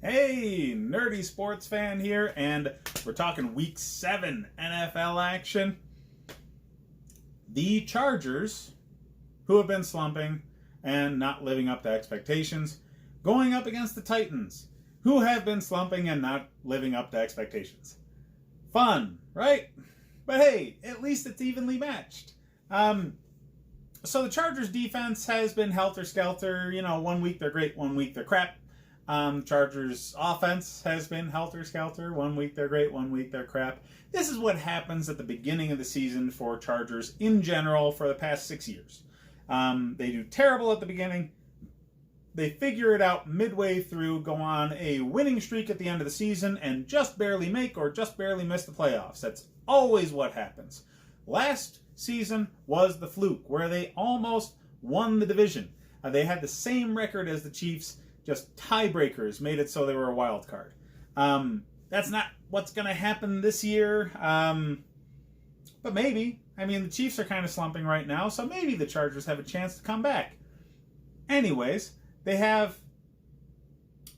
Hey, nerdy sports fan here, and we're talking Week 7 NFL action. The Chargers, who have been slumping and not living up to expectations, going up against the Titans, who have been slumping and not living up to expectations. Fun, right? But hey, at least it's evenly matched. So the Chargers defense has been helter-skelter. 1 week they're great, 1 week they're crap. Chargers offense has been helter-skelter. 1 week they're great, 1 week they're crap. This is what happens at the beginning of the season for Chargers in general for the past 6 years. They do terrible at the beginning. They figure it out midway through, go on a winning streak at the end of the season, and just barely make or just barely miss the playoffs. That's always what happens. Last season was the fluke, where they almost won the division. They had the same record as the Chiefs, just tiebreakers made it so they were a wild card. That's not what's going to happen this year, but maybe. The Chiefs are kind of slumping right now, so maybe the Chargers have a chance to come back. Anyways, they have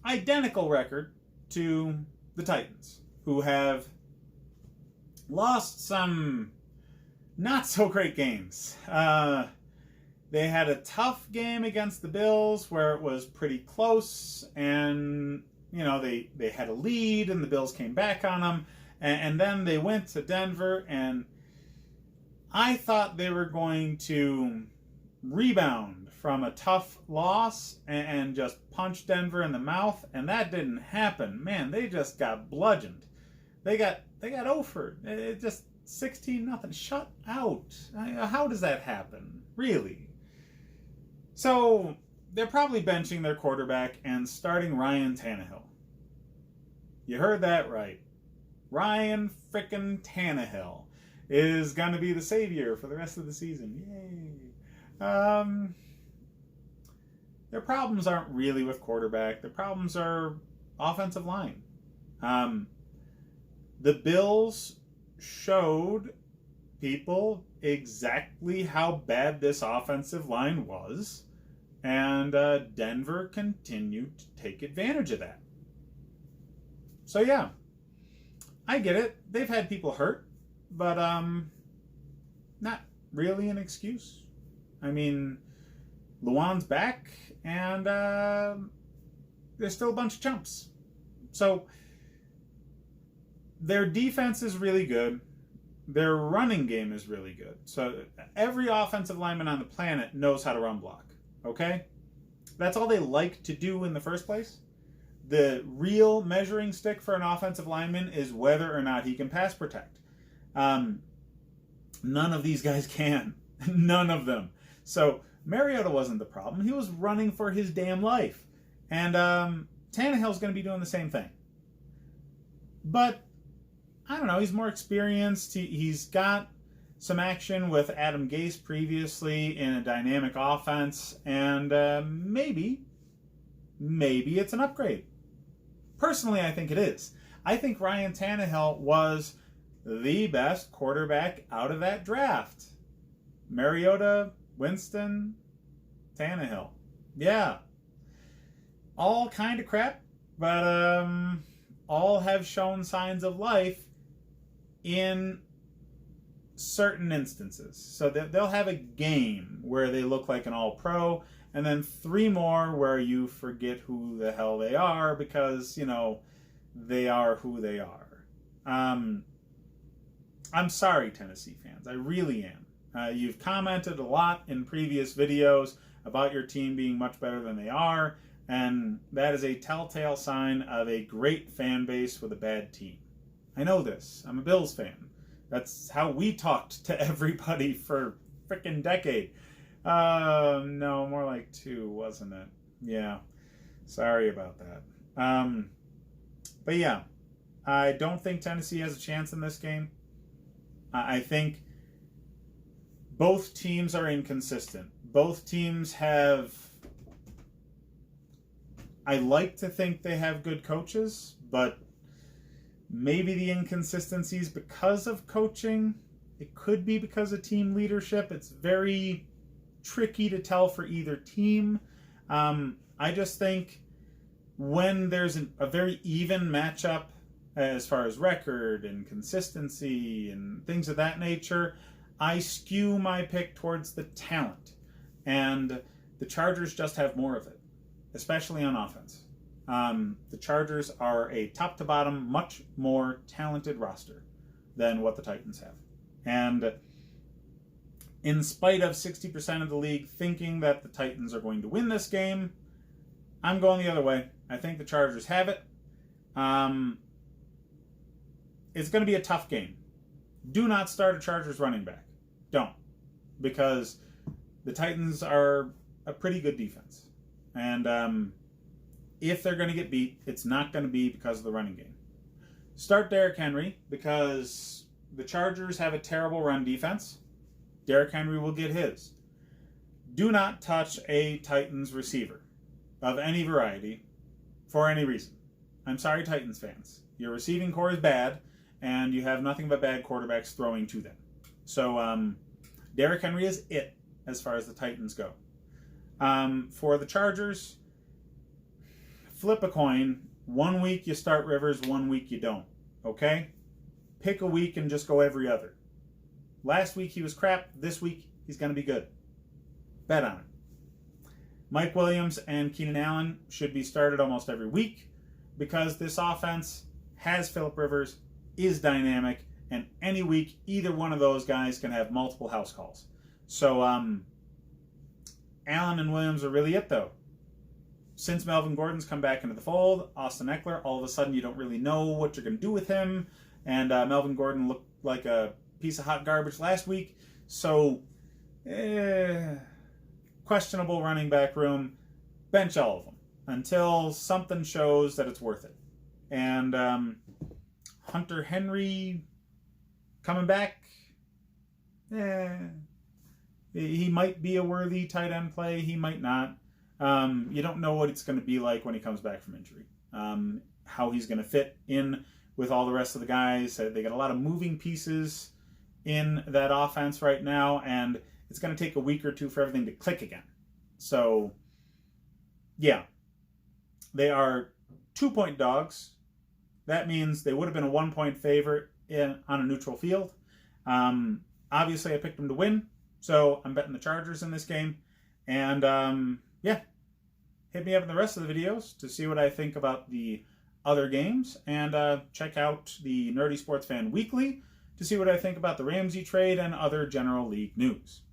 identical record to the Titans, who have lost some not so great games. They had a tough game against the Bills where it was pretty close, and they had a lead and the Bills came back on them, and then they went to Denver, and I thought they were going to rebound from a tough loss and just punch Denver in the mouth, and that didn't happen. Man, they just got bludgeoned. They got offered. It just 16-0. Shut out. How does that happen? Really? So they're probably benching their quarterback and starting Ryan Tannehill. You heard that right. Ryan frickin' Tannehill is going to be the savior for the rest of the season. Yay. Their problems aren't really with quarterback. Their problems are offensive line. The Bills showed people exactly how bad this offensive line was, and Denver continued to take advantage of that. So yeah, I get it. They've had people hurt, but not really an excuse. Luan's back, and there's still a bunch of chumps. So their defense is really good. Their running game is really good. So every offensive lineman on the planet knows how to run block. Okay? That's all they like to do in the first place. The real measuring stick for an offensive lineman is whether or not he can pass protect. None of these guys can. None of them. So Mariota wasn't the problem. He was running for his damn life. And Tannehill's going to be doing the same thing. But I don't know, he's more experienced. He's got some action with Adam Gase previously in a dynamic offense, and maybe it's an upgrade. Personally, I think it is. I think Ryan Tannehill was the best quarterback out of that draft. Mariota, Winston, Tannehill. Yeah. All kind of crap, but all have shown signs of life in certain instances. So they'll have a game where they look like an all-pro, and then 3 more where you forget who the hell they are because, they are who they are. I'm sorry, Tennessee fans. I really am. You've commented a lot in previous videos about your team being much better than they are, and that is a telltale sign of a great fan base with a bad team. I know this. I'm a Bills fan. That's how we talked to everybody for a frickin' decade. No, more like 2, wasn't it? Yeah. Sorry about that. But yeah, I don't think Tennessee has a chance in this game. I think both teams are inconsistent. Both teams have... I like to think they have good coaches, but maybe the inconsistencies because of coaching. It could be because of team leadership. It's very tricky to tell for either team. I just think when there's a very even matchup as far as record and consistency and things of that nature, I skew my pick towards the talent. And the Chargers just have more of it, especially on offense. The Chargers are a top-to-bottom, much more talented roster than what the Titans have. And in spite of 60% of the league thinking that the Titans are going to win this game, I'm going the other way. I think the Chargers have it. It's going to be a tough game. Do not start a Chargers running back. Don't. Because the Titans are a pretty good defense. And if they're going to get beat, it's not going to be because of the running game. Start Derrick Henry because the Chargers have a terrible run defense. Derrick Henry will get his. Do not touch a Titans receiver of any variety for any reason. I'm sorry, Titans fans. Your receiving core is bad, and you have nothing but bad quarterbacks throwing to them. So Derrick Henry is it as far as the Titans go. For the Chargers, flip a coin. 1 week you start Rivers, 1 week you don't. Okay? Pick a week and just go every other. Last week he was crap. This week he's going to be good. Bet on it. Mike Williams and Keenan Allen should be started almost every week because this offense has Phillip Rivers, is dynamic, and any week either one of those guys can have multiple house calls. So Allen and Williams are really it, though. Since Melvin Gordon's come back into the fold, Austin Eckler, all of a sudden you don't really know what you're going to do with him. And Melvin Gordon looked like a piece of hot garbage last week. So, questionable running back room. Bench all of them until something shows that it's worth it. And Hunter Henry coming back, he might be a worthy tight end play. He might not. You don't know what it's going to be like when he comes back from injury. How he's going to fit in with all the rest of the guys. They got a lot of moving pieces in that offense right now, and it's going to take a week or two for everything to click again. So, yeah. They are 2-point dogs. That means they would have been a 1-point favorite on a neutral field. Obviously, I picked them to win, so I'm betting the Chargers in this game. And, yeah. Hit me up in the rest of the videos to see what I think about the other games. And check out the Nerdy Sports Fan Weekly to see what I think about the Ramsey trade and other general league news.